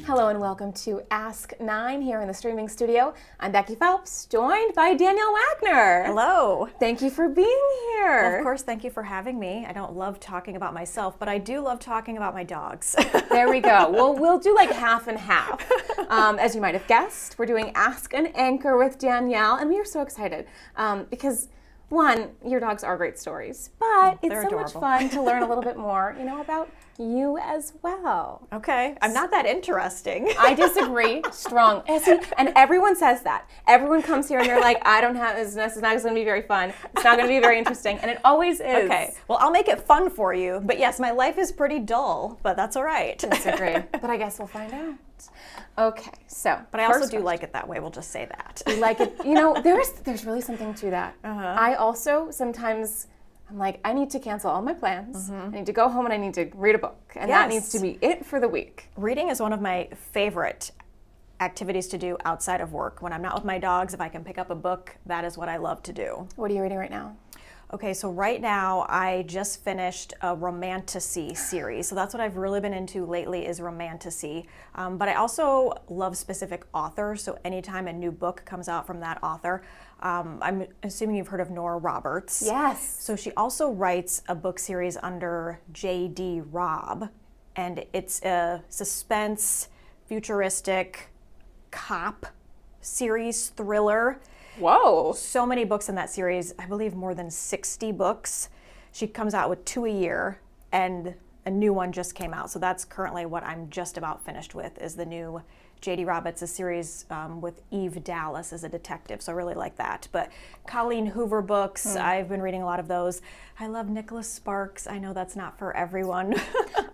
Hello and welcome to Ask 9 here in the streaming studio. I'm Becky Phelps, joined by Danielle Wagner. Hello. Thank you for being here. Of course, thank you for having me. I don't love talking about myself, but I do love talking about my dogs. There we go. Well, we'll do like half and half. As you might have guessed, we're doing Ask an Anchor with Danielle, and we are so excited because, one, your dogs are great stories, but it's so adorable. much fun to learn a little bit more, about you as well. Okay, I'm not that interesting. I disagree. Strong. And everyone says that. Everyone comes here and they're like, this is not going to be very fun. It's not going to be very interesting. And it always is. Okay, well, I'll make it fun for you. But yes, my life is pretty dull, but that's all right. Disagree. But I guess we'll find out. Okay, so. But I also do like it that way. We'll just say that. You like it. There's really something to that. I also sometimes, I'm like, I need to cancel all my plans. I need to go home and I need to read a book. And that needs to be it for the week. Reading is one of my favorite activities to do outside of work. When I'm not with my dogs, if I can pick up a book, that is what I love to do. What are you reading right now? Okay, so right now I just finished a romantasy series. So that's what I've really been into lately is romantasy. But I also love specific authors. So anytime a new book comes out from that author, I'm assuming you've heard of Nora Roberts. Yes. So she also writes a book series under J.D. Robb, and it's a suspense, futuristic cop series thriller. Whoa. So many books in that series, I believe more than 60 books. She comes out with 2 a year, and a new one just came out. So that's currently what I'm just about finished with, is the new J.D. Roberts, a series with Eve Dallas as a detective. So I really like that. But Colleen Hoover books, I've been reading a lot of those. I love Nicholas Sparks. I know that's not for everyone.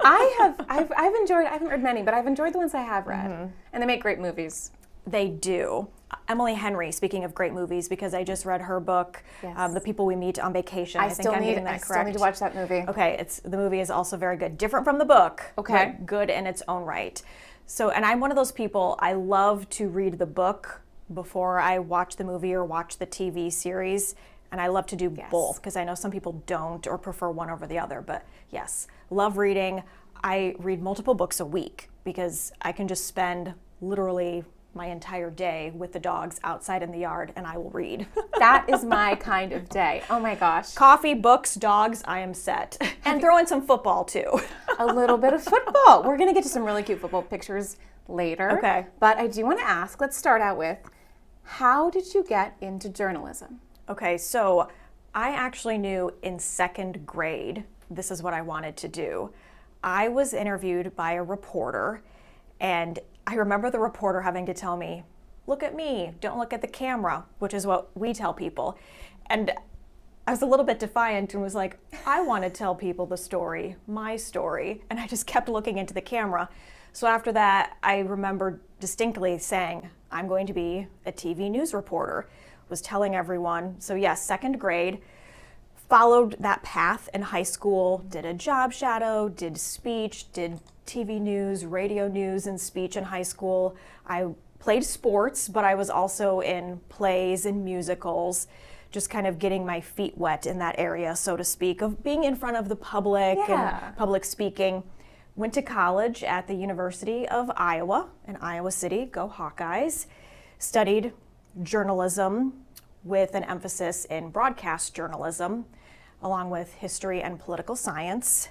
I've enjoyed, I haven't read many, but I've enjoyed the ones I have read. And they make great movies. They do. Emily Henry, speaking of great movies, because I just read her book, The People We Meet on Vacation. I think I'm getting that correct. I still need to watch that movie. Okay, the movie is also very good. Different from the book, okay, but good in its own right. So, and I'm one of those people, I love to read the book before I watch the movie or watch the TV series. And I love to do both, because I know some people don't or prefer one over the other. But yes, love reading. I read multiple books a week because I can just spend literally my entire day with the dogs outside in the yard, and I will read. That is my kind of day. Oh my gosh. Coffee, books, dogs, I am set. And throw in some football too. A little bit of football. We're going to get to some really cute football pictures later. Okay. But I do want to ask, let's start out with, how did you get into journalism? Okay, so I actually knew in second grade this is what I wanted to do. I was interviewed by a reporter, and I remember the reporter having to tell me, look at me, don't look at the camera, which is what we tell people. And I was a little bit defiant and was like, I want to tell people the story, my story. And I just kept looking into the camera. So after that, I remember distinctly saying, I'm going to be a TV news reporter, was telling everyone. So yes, second grade, followed that path in high school, did a job shadow, did speech, did TV news, radio news, and speech in high school. I played sports, but I was also in plays and musicals, just kind of getting my feet wet in that area, so to speak, of being in front of the public and public speaking. Went to college at the University of Iowa in Iowa City, go Hawkeyes. Studied journalism with an emphasis in broadcast journalism, along with history and political science.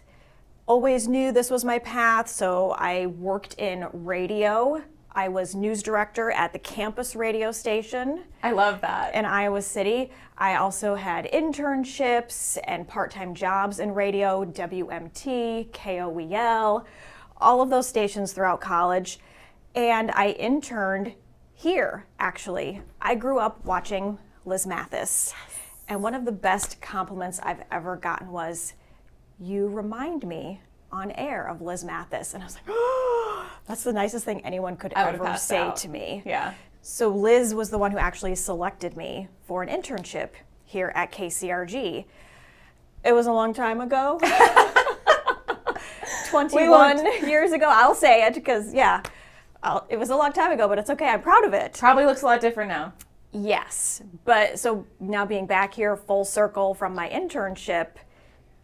Always knew this was my path, so I worked in radio. I was news director at the campus radio station. I love that. In Iowa City. I also had internships and part-time jobs in radio, WMT, KOEL, all of those stations throughout college. And I interned here, actually. I grew up watching Liz Mathis. And one of the best compliments I've ever gotten was, you remind me on air of Liz Mathis. And I was like, oh, that's the nicest thing anyone could ever say to me. Yeah. So Liz was the one who actually selected me for an internship here at KCRG. It was a long time ago. 21 years ago, I'll say it, because it was a long time ago, but it's okay. I'm proud of it. Probably looks a lot different now. Yes, but so now being back here full circle from my internship,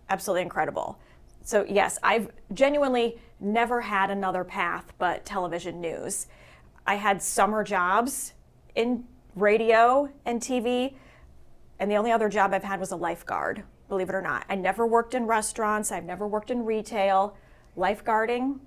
absolutely incredible. So yes, I've genuinely never had another path but television news. I had summer jobs in radio and TV, and the only other job I've had was a lifeguard, believe it or not. I never worked in restaurants, I've never worked in retail, lifeguarding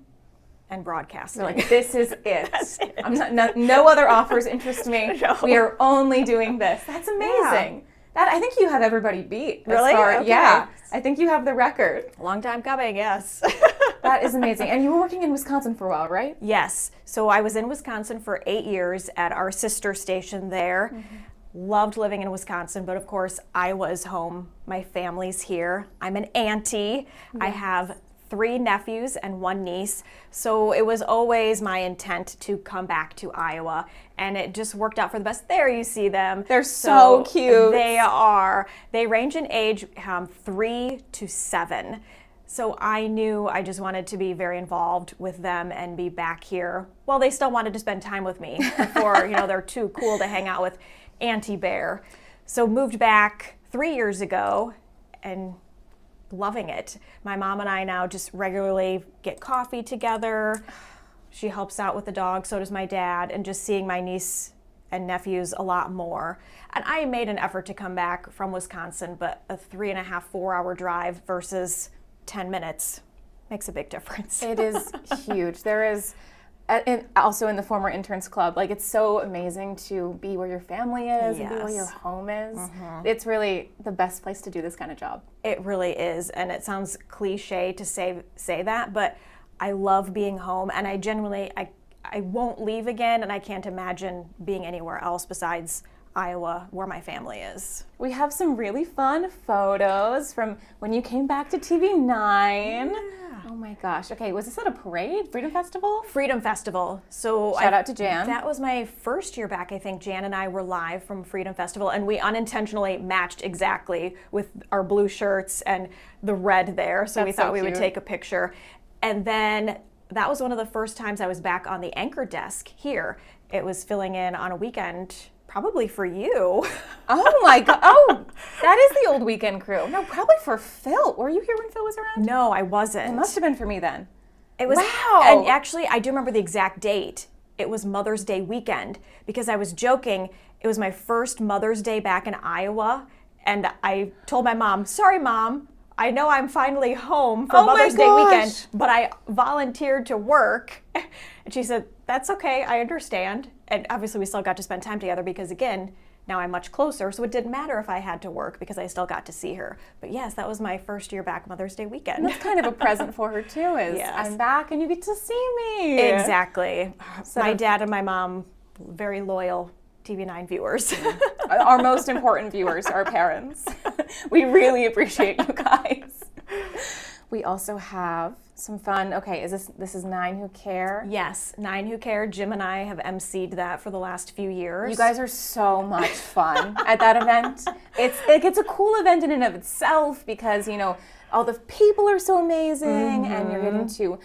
and broadcasting. You're like, this is it. That's it. No other offers interest me. No. We are only doing this. That's amazing. That I think you have everybody beat. Really? Okay. Yeah. I think you have the record. Long time coming, yes. That is amazing. And you were working in Wisconsin for a while, right? Yes. So I was in Wisconsin for 8 years at our sister station there. Mm-hmm. Loved living in Wisconsin, but of course I was home. My family's here. I'm an auntie. Yeah. I have 3 nephews and 1 niece. So it was always my intent to come back to Iowa, and it just worked out for the best. There you see them. They're so cute. They are. They range in age 3 to 7. So I knew I just wanted to be very involved with them and be back here. Well, they still wanted to spend time with me before, they're too cool to hang out with Auntie Bear. So moved back 3 years ago and loving it. My mom and I now just regularly get coffee together. She helps out with the dog, so does my dad, and just seeing my niece and nephews a lot more. And I made an effort to come back from Wisconsin, but a 3.5, 4 hour drive versus 10 minutes makes a big difference. It is huge. There is, and also in the former interns club, like it's so amazing to be where your family is and be where your home is. Mm-hmm. It's really the best place to do this kind of job. It really is, and it sounds cliche to say that, but I love being home, and I genuinely, I won't leave again, and I can't imagine being anywhere else besides Iowa, where my family is. We have some really fun photos from when you came back to TV9. Yeah. Oh my gosh. Okay, was this at a parade? Freedom Festival? Freedom Festival. So shout out to Jan. That was my first year back. I think Jan and I were live from Freedom Festival, and we unintentionally matched exactly with our blue shirts and the red there. So we thought we would take a picture. And then that was one of the first times I was back on the anchor desk here. It was filling in on a weekend. Probably for you. Oh my God. Oh, that is the old weekend crew. No, probably for Phil. Were you here when Phil was around? No, I wasn't. It must have been for me then. It was. Wow. And actually, I do remember the exact date. It was Mother's Day weekend because I was joking. It was my first Mother's Day back in Iowa. And I told my mom, sorry, Mom, I know I'm finally home for Mother's Day weekend, but I volunteered to work. And she said, that's okay, I understand. And obviously we still got to spend time together because, again, now I'm much closer, so it didn't matter if I had to work because I still got to see her. But yes, that was my first year back Mother's Day weekend. And that's kind of a present for her too, is I'm back and you get to see me. Exactly. So my dad and my mom, very loyal TV9 viewers. Our most important viewers, our parents. We really appreciate you guys. We also have some fun. Okay, this is 9 Who Care? Yes, 9 Who Care. Jim and I have emceed that for the last few years. You guys are so much fun at that event. It's a cool event in and of itself because, all the people are so amazing and you're getting to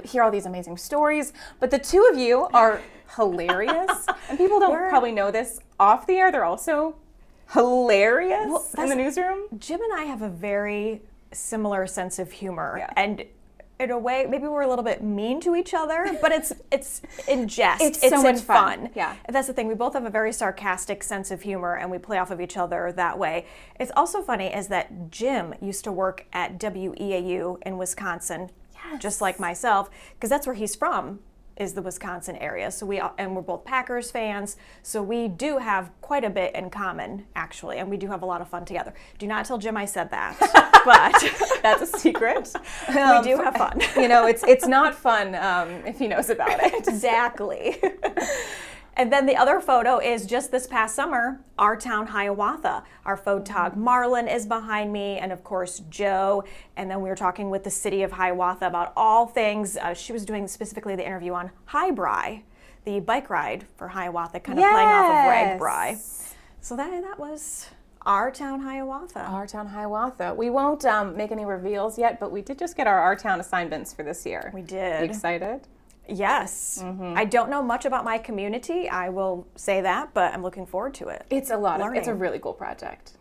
hear all these amazing stories. But the two of you are hilarious. And people don't probably know this off the air. They're also hilarious in the newsroom. Jim and I have a very similar sense of humor, and in a way, maybe we're a little bit mean to each other, but it's in jest. It's so much fun. Yeah, and that's the thing. We both have a very sarcastic sense of humor, and we play off of each other that way. It's also funny is that Jim used to work at WEAU in Wisconsin, just like myself, because that's where he's from. Is the Wisconsin area. So we're both Packers fans, so we do have quite a bit in common, actually, and we do have a lot of fun together. Do not tell Jim I said that, but that's a secret. We do have fun. It's not fun if he knows about it. Exactly. And then the other photo is just this past summer, our town, Hiawatha. Our photog Marlon is behind me, and of course, Joe. And then we were talking with the city of Hiawatha about all things. She was doing specifically the interview on Highbry, the bike ride for Hiawatha, kind of playing off of Ragbri. So that was our town, Hiawatha. Our town, Hiawatha. We won't make any reveals yet, but we did just get our town assignments for this year. We did. Are you excited? Yes. I don't know much about my community, I will say that, but I'm looking forward to it. It's a lot. It's a Learning. really cool project.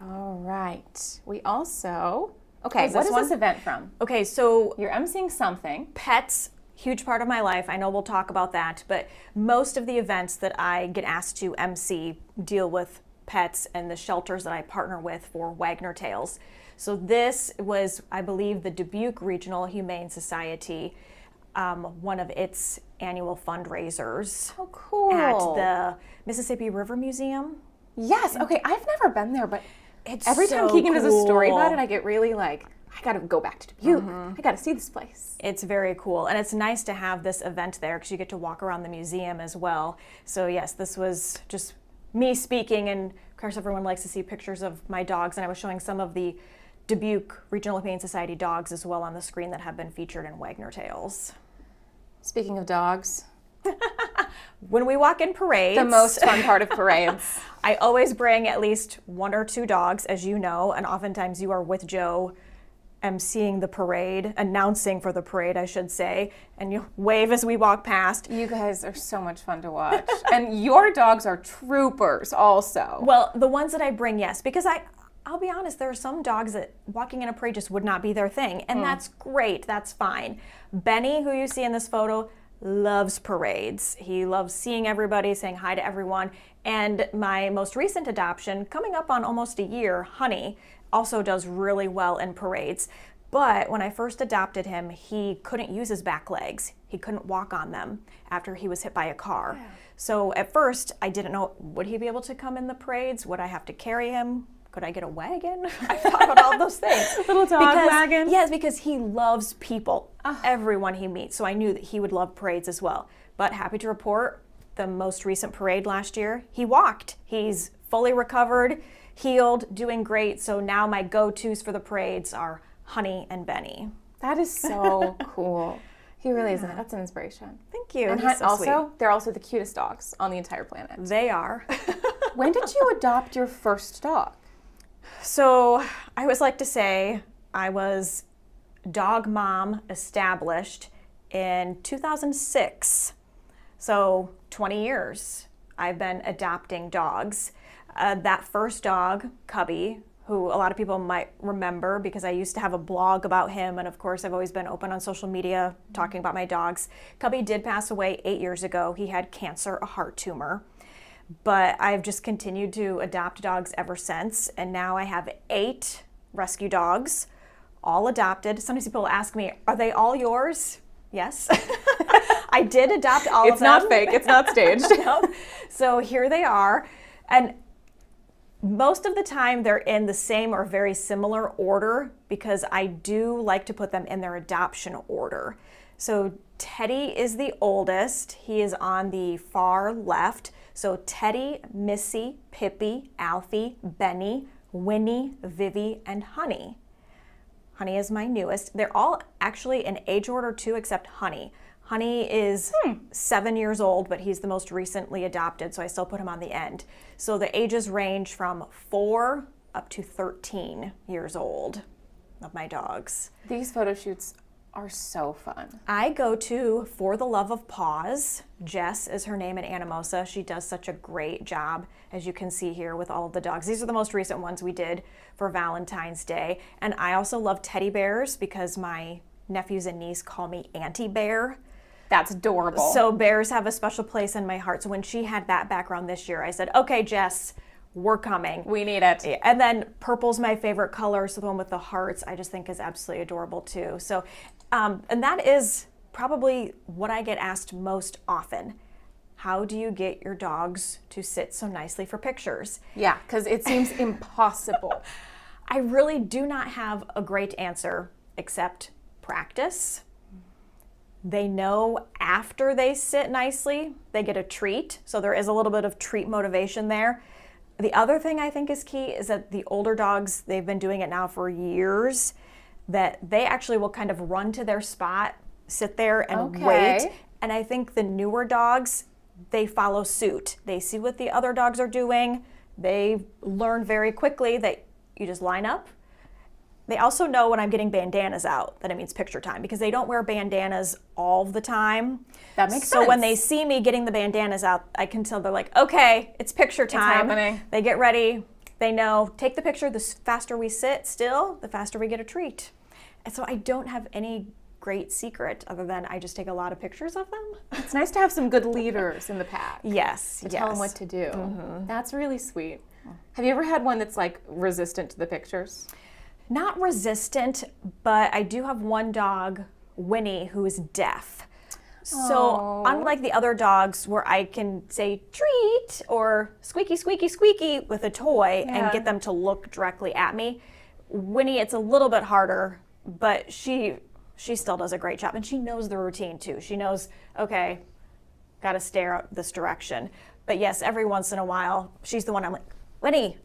All right. We also. Okay, is what this is one? this event from? Okay, so You're emceeing something. pets, huge part of my life. I know we'll talk about that, but most of the events that I get asked to MC deal with pets and the shelters that I partner with for Wagner Tales. So this was, I believe, the Dubuque Regional Humane Society, one of its annual fundraisers Oh, cool. at the Mississippi River Museum. Yes. Okay, I've never been there, but It's every time so Keegan does a story about cool. it, I get really like, I gotta go back to Dubuque. I gotta see this place. It's very cool, and it's nice to have this event there because you get to walk around the museum as well. So yes, this was just me speaking, and of course everyone likes to see pictures of my dogs, and I was showing some of the Dubuque Regional Humane Society dogs as well on the screen that have been featured in Wagner Tales. Speaking of dogs, When we walk in parades, the most fun part of parades. I always bring at least one or two dogs, as you know, and oftentimes you are with Joe emceeing the parade, announcing for the parade, I should say, and you wave as we walk past. You guys are so much fun to watch. And your dogs are troopers also. Well, the ones that I bring, yes, because I'll be honest, there are some dogs that walking in a parade just would not be their thing, and that's great, that's fine. Benny, who you see in this photo, loves parades. He loves seeing everybody, saying hi to everyone. And my most recent adoption, coming up on almost a year, Honey, also does really well in parades. But when I first adopted him, he couldn't use his back legs. He couldn't walk on them after he was hit by a car. Yeah. So at first, I didn't know, would he be able to come in the parades? Would I have to carry him? Could I get a wagon? I thought about all those things. Little dog wagon. Yes, because he loves people, everyone he meets. So I knew that he would love parades as well. But happy to report, the most recent parade last year, he walked. He's fully recovered, healed, doing great. So now my go-tos for the parades are Honey and Benny. That is so cool. He really is. That's an inspiration. Thank you. And He's so also, they're also the cutest dogs on the entire planet. sweet. They are. When did you adopt your first dog? So I always like to say I was dog mom established in 2006. So 20 years I've been adopting dogs. That first dog, Cubby, who a lot of people might remember because I used to have a blog about him, and of course I've always been open on social media talking about my dogs. Cubby did pass away 8 years ago. He had cancer, a heart tumor. But I've just continued to adopt dogs ever since, and now I have 8 rescue dogs, all adopted. Sometimes people ask me, are they all yours? Yes. I did adopt all of It's them. not fake. It's not staged. No. So here they are. And most of the time they're in the same or very similar order because I do like to put them in their adoption order. So Teddy is the oldest. He is on the far left. So Teddy, Missy, Pippi, Alfie, Benny, Winnie, Vivi, and Honey. Honey is my newest. They're all actually in age order too, except Honey. Honey is 7 years old, but he's the most recently adopted, so I still put him on the end. So the ages range from 4 up to 13 years old of my dogs. These photo shoots are so fun. I go to For the Love of Paws. Jess is her name in Anamosa. She does such a great job, as you can see here, with all of the dogs. These are the most recent ones we did for Valentine's Day. And I also love teddy bears because my nephews and niece call me Auntie Bear. That's adorable. So bears have a special place in my heart. So when she had that background this year, I said, okay, Jess, we're coming. We need it. And then purple's my favorite color, so the one with the hearts I just think is absolutely adorable too. So, and that is probably what I get asked most often. How do you get your dogs to sit so nicely for pictures? Yeah, because it seems impossible. I really do not have a great answer except practice. They know after they sit nicely, they get a treat. So there is a little bit of treat motivation there. The other thing I think is key is that the older dogs, they've been doing it now for years, that they actually will kind of run to their spot, sit there and wait. And I think the newer dogs, they follow suit. They see what the other dogs are doing. They learn very quickly that you just line up, They also know when I'm getting bandanas out that it means picture time, because they don't wear bandanas all the time. That makes sense. So when they see me getting the bandanas out, I can tell they're like, okay, it's picture time. It's happening. They get ready. They know, take the picture. The faster we sit still, the faster we get a treat. And so I don't have any great secret other than I just take a lot of pictures of them. It's nice to have some good leaders in the pack. Yes, To tell them what to do. That's really sweet. Have you ever had one that's like resistant to the pictures? Not resistant, but I do have one dog, Winnie, who is deaf. So unlike the other dogs where I can say treat or squeaky, squeaky, squeaky with a toy and get them to look directly at me, Winnie, it's a little bit harder, but she still does a great job. And she knows the routine too. She knows, okay, got to stare this direction. But yes, every once in a while, she's the one I'm like, Winnie,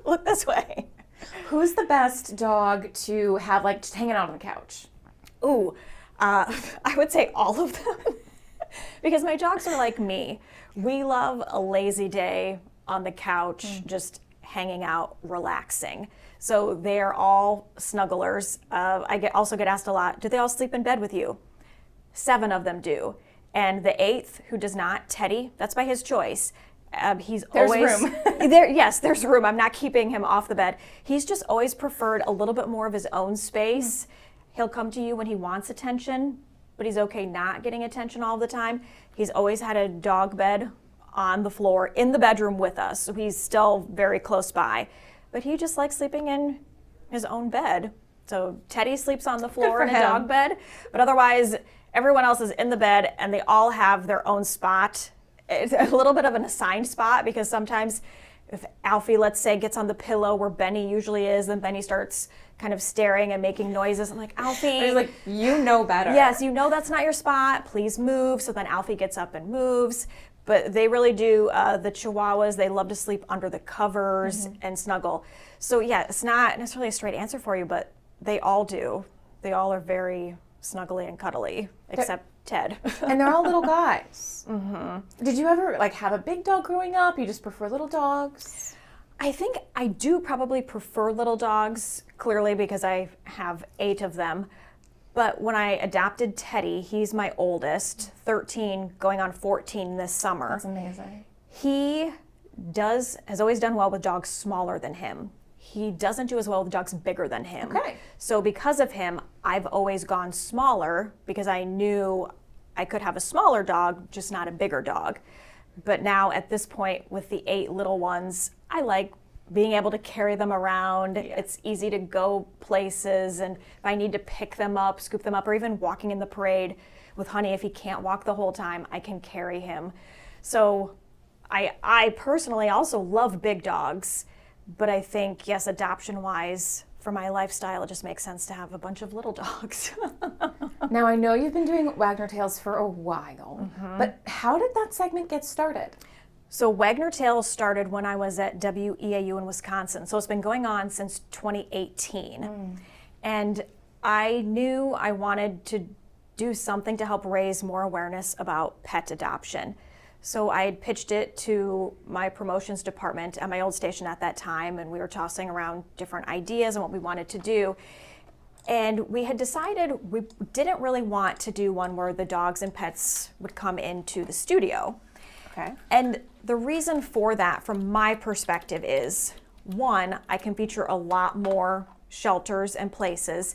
look this way. Who's the best dog to have like just hanging out on the couch? Ooh, I would say all of them. Because my dogs are like me. We love a lazy day on the couch, just hanging out, relaxing. So they're all snugglers. I also get asked a lot, do they all sleep in bed with you? 7 of them do. And the 8th, who does not, Teddy, that's by his choice. There's always room. Yes, there's room. I'm not keeping him off the bed. He's just always preferred a little bit more of his own space. He'll come to you when he wants attention, but he's okay not getting attention all the time. He's always had a dog bed on the floor in the bedroom with us, so he's still very close by. But he just likes sleeping in his own bed. So Teddy sleeps on the floor in a dog bed, but otherwise everyone else is in the bed and they all have their own spot. It's a little bit of an assigned spot because sometimes if Alfie, let's say, gets on the pillow where Benny usually is, then Benny starts kind of staring and making noises. I'm like, Alfie. He's like, you know better. Yes, you know that's not your spot. Please move. So then Alfie gets up and moves. But they really do, the Chihuahuas, they love to sleep under the covers and snuggle. So yeah, it's not necessarily a straight answer for you, but they all do. They all are very snuggly and cuddly, except Ted. And they're all little guys. Did you ever like have a big dog growing up? You just prefer little dogs? I think I do probably prefer little dogs, clearly because I have 8 of them. But when I adopted Teddy, he's my oldest, 13, going on 14 this summer. That's amazing. He has always done well with dogs smaller than him. He doesn't do as well with dogs bigger than him. Okay. So because of him, I've always gone smaller because I knew I could have a smaller dog, just not a bigger dog. But now at this point with the 8 little ones, I like being able to carry them around. Yeah. It's easy to go places, and if I need to pick them up, scoop them up, or even walking in the parade with Honey, if he can't walk the whole time, I can carry him. So I personally also love big dogs, but I think, yes, adoption-wise, for my lifestyle, it just makes sense to have a bunch of little dogs. Now, I know you've been doing Wagner Tales for a while, but how did that segment get started? So Wagner Tales started when I was at WEAU in Wisconsin. So it's been going on since 2018. And I knew I wanted to do something to help raise more awareness about pet adoption. So I had pitched it to my promotions department at my old station at that time, and we were tossing around different ideas and what we wanted to do. And we had decided we didn't really want to do one where the dogs and pets would come into the studio. Okay. And the reason for that, from my perspective, is one, I can feature a lot more shelters and places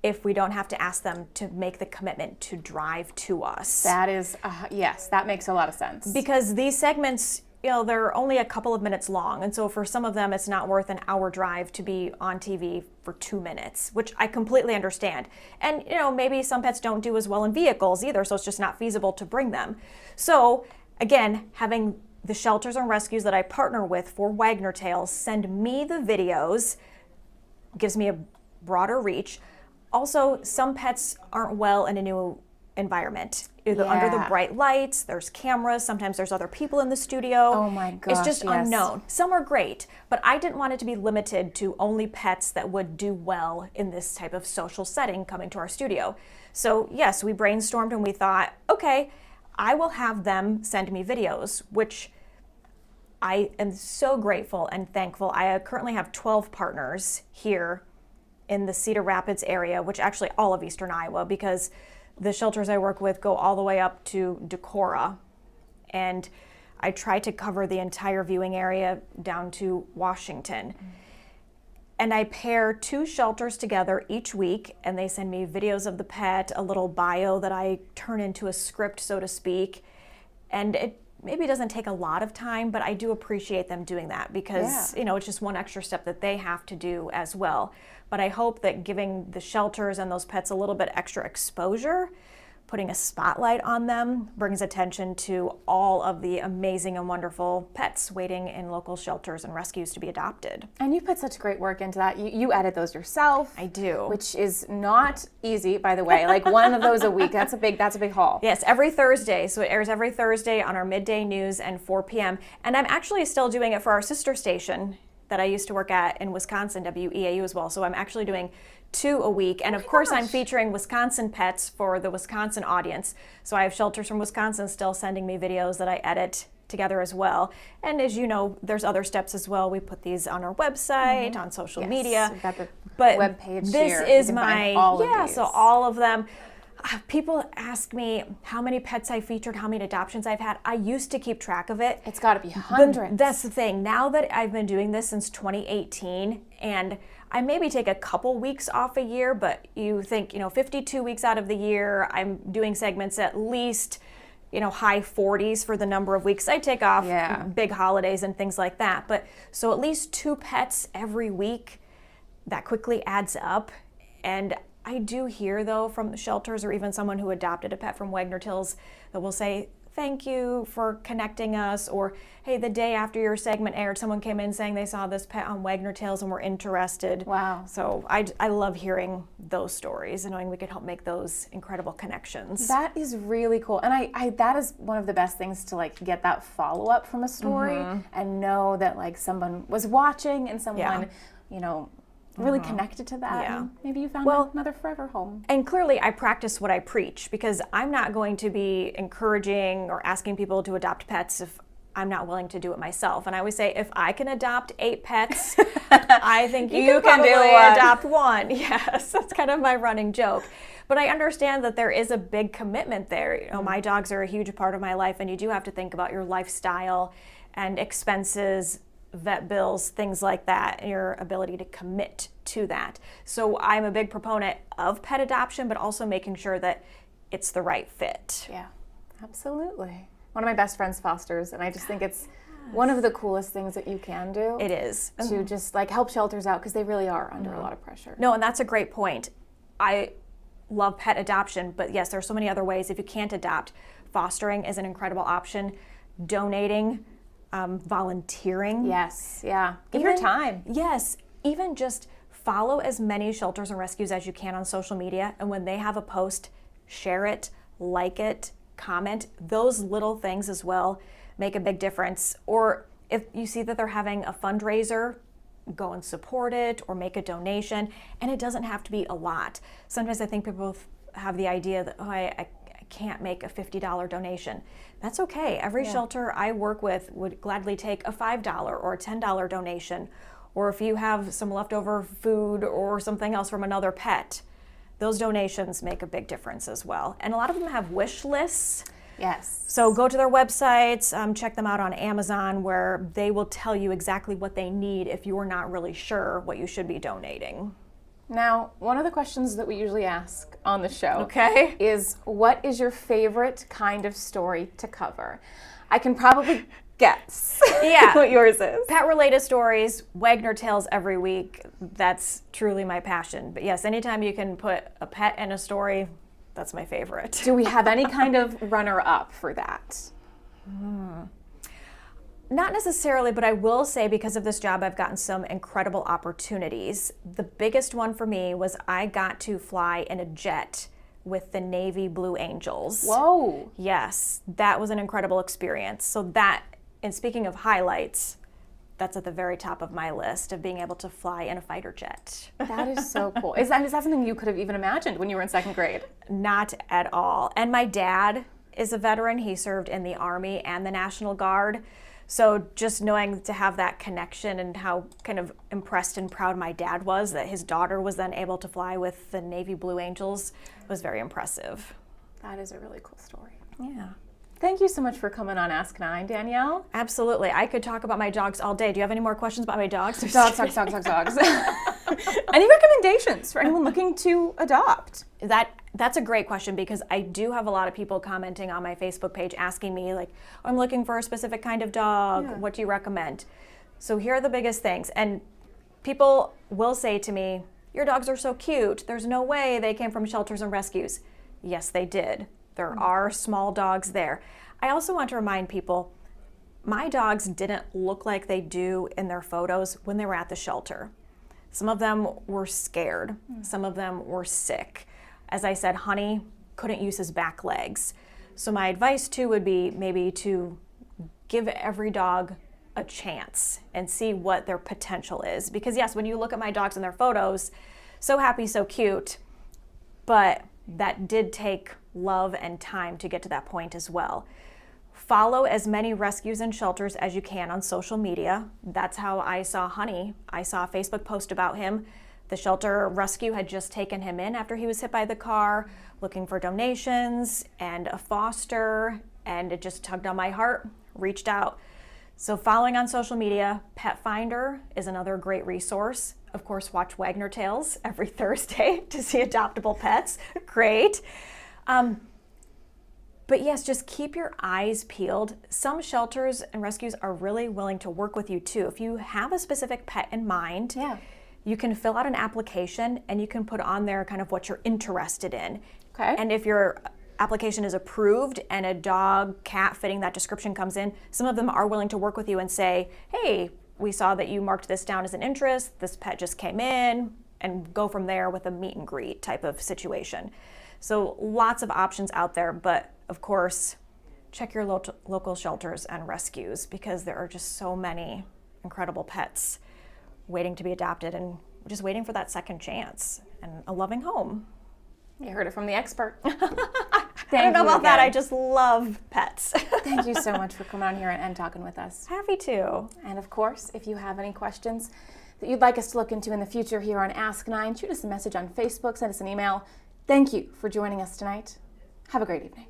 if we don't have to ask them to make the commitment to drive to us. That is, yes, that makes a lot of sense. Because these segments, they're only a couple of minutes long. And so for some of them, it's not worth an hour drive to be on TV for 2 minutes, which I completely understand. And, maybe some pets don't do as well in vehicles either, so it's just not feasible to bring them. So again, having the shelters and rescues that I partner with for Wagner Tales send me the videos gives me a broader reach. Also, some pets aren't well in a new environment. Either under the bright lights, there's cameras, sometimes there's other people in the studio. Oh my gosh, it's just unknown. Some are great, but I didn't want it to be limited to only pets that would do well in this type of social setting coming to our studio. So yes, we brainstormed and we thought, okay, I will have them send me videos, which I am so grateful and thankful. I currently have 12 partners here in the Cedar Rapids area, which actually all of eastern Iowa, because the shelters I work with go all the way up to Decorah. And I try to cover the entire viewing area down to Washington. And I pair 2 shelters together each week, and they send me videos of the pet, a little bio that I turn into a script, so to speak. And it maybe doesn't take a lot of time, but I do appreciate them doing that because, it's just one extra step that they have to do as well. But I hope that giving the shelters and those pets a little bit extra exposure, putting a spotlight on them, brings attention to all of the amazing and wonderful pets waiting in local shelters and rescues to be adopted. And you put such great work into that. You edit those yourself. I do. Which is not easy, by the way. Like one of those a week, that's a big haul. Yes, every Thursday. So it airs every Thursday on our midday news and 4 p.m. And I'm actually still doing it for our sister station that I used to work at in Wisconsin, WEAU as well. So I'm actually doing 2 a week. And of course, I'm featuring Wisconsin pets for the Wisconsin audience. So I have shelters from Wisconsin still sending me videos that I edit together as well. And as you know, there's other steps as well. We put these on our website, on social media. We've got the but webpage this here. is you can my, find all of these. So all of them. People ask me how many pets I featured, how many adoptions I've had. I used to keep track of it. It's got to be hundreds. But that's the thing. Now that I've been doing this since 2018, and I maybe take a couple weeks off a year, but you think, 52 weeks out of the year, I'm doing segments at least, high 40s for the number of weeks I take off, big holidays and things like that. But so at least 2 pets every week, that quickly adds up. And I do hear, though, from the shelters or even someone who adopted a pet from Wagner Tills that will say, thank you for connecting us, or hey, the day after your segment aired, someone came in saying they saw this pet on Wagner Tills and were interested. Wow. So I love hearing those stories and knowing we could help make those incredible connections. That is really cool. And I that is one of the best things to get that follow-up from a story and know that someone was watching and someone, really connected to that. Yeah. And maybe you found another forever home. And clearly I practice what I preach, because I'm not going to be encouraging or asking people to adopt pets if I'm not willing to do it myself. And I always say, if I can adopt 8 pets, I think you can probably adopt 1. Yes, that's kind of my running joke. But I understand that there is a big commitment there. My dogs are a huge part of my life, and you do have to think about your lifestyle and expenses, vet bills, things like that, and your ability to commit to that. So I'm a big proponent of pet adoption, but also making sure that it's the right fit. Yeah, absolutely. One of my best friends fosters, and I just think it's one of the coolest things that you can do. It is. To just help shelters out, because they really are under a lot of pressure. No, and that's a great point. I love pet adoption, but yes, there are so many other ways. If you can't adopt, fostering is an incredible option. Donating, volunteering. Yes, yeah. Give your time. Yes, even just follow as many shelters and rescues as you can on social media, and when they have a post, share it, like it, comment. Those little things as well make a big difference. Or if you see that they're having a fundraiser, go and support it or make a donation. And it doesn't have to be a lot. Sometimes I think people have the idea that, I can't make a $50 donation. That's okay. Every shelter I work with would gladly take a $5 or a $10 donation. Or if you have some leftover food or something else from another pet, those donations make a big difference as well. And a lot of them have wish lists. Yes. So go to their websites, check them out on Amazon, where they will tell you exactly what they need if you are not really sure what you should be donating. Now, one of the questions that we usually ask on the show is, what is your favorite kind of story to cover? I can probably guess what yours is. Pet-related stories, Wagner Tales every week. That's truly my passion. But yes, anytime you can put a pet in a story, that's my favorite. Do we have any kind of runner-up for that? Not necessarily, but I will say, because of this job, I've gotten some incredible opportunities. The biggest one for me was I got to fly in a jet with the Navy Blue Angels. Whoa. Yes, that was an incredible experience. So that, and speaking of highlights, that's at the very top of my list of being able to fly in a fighter jet. That is so cool. Is that something you could have even imagined when you were in 2nd grade? Not at all. And my dad is a veteran. He served in the Army and the National Guard. So just knowing to have that connection and how kind of impressed and proud my dad was that his daughter was then able to fly with the Navy Blue Angels was very impressive. That is a really cool story. Yeah. Thank you so much for coming on Ask Nine, Danielle. Absolutely. I could talk about my dogs all day. Do you have any more questions about my dogs? Dogs. Any recommendations for anyone looking to adopt? That's a great question, because I do have a lot of people commenting on my Facebook page asking me, like, I'm looking for a specific kind of dog. Yeah. What do you recommend? So here are the biggest things. And people will say to me, your dogs are so cute. There's no way they came from shelters and rescues. Yes, they did. There are small dogs there. I also want to remind people, my dogs didn't look like they do in their photos when they were at the shelter. Some of them were scared. Some of them were sick. As I said, Honey couldn't use his back legs. So my advice too would be maybe to give every dog a chance and see what their potential is. Because yes, when you look at my dogs in their photos, so happy, so cute, but that did take love and time to get to that point as well. Follow as many rescues and shelters as you can on social media. That's how I saw Honey. I saw a Facebook post about him. The shelter rescue had just taken him in after he was hit by the car, looking for donations and a foster, and it just tugged on my heart, reached out. So following on social media, Pet Finder is another great resource. Of course, watch Wagner Tales every Thursday to see adoptable pets. Great. But yes, just keep your eyes peeled. Some shelters and rescues are really willing to work with you too. If you have a specific pet in mind, you can fill out an application and you can put on there kind of what you're interested in. Okay. And if your application is approved and a dog, cat fitting that description comes in, some of them are willing to work with you and say, hey, we saw that you marked this down as an interest, this pet just came in, and go from there with a meet and greet type of situation. So lots of options out there, but of course, check your local shelters and rescues, because there are just so many incredible pets waiting to be adopted and just waiting for that second chance and a loving home. You heard it from the expert. I don't know about that. I just love pets. Thank you so much for coming on here and talking with us. Happy to. And of course, if you have any questions that you'd like us to look into in the future here on Ask Nine, shoot us a message on Facebook, send us an email. Thank you for joining us tonight. Have a great evening.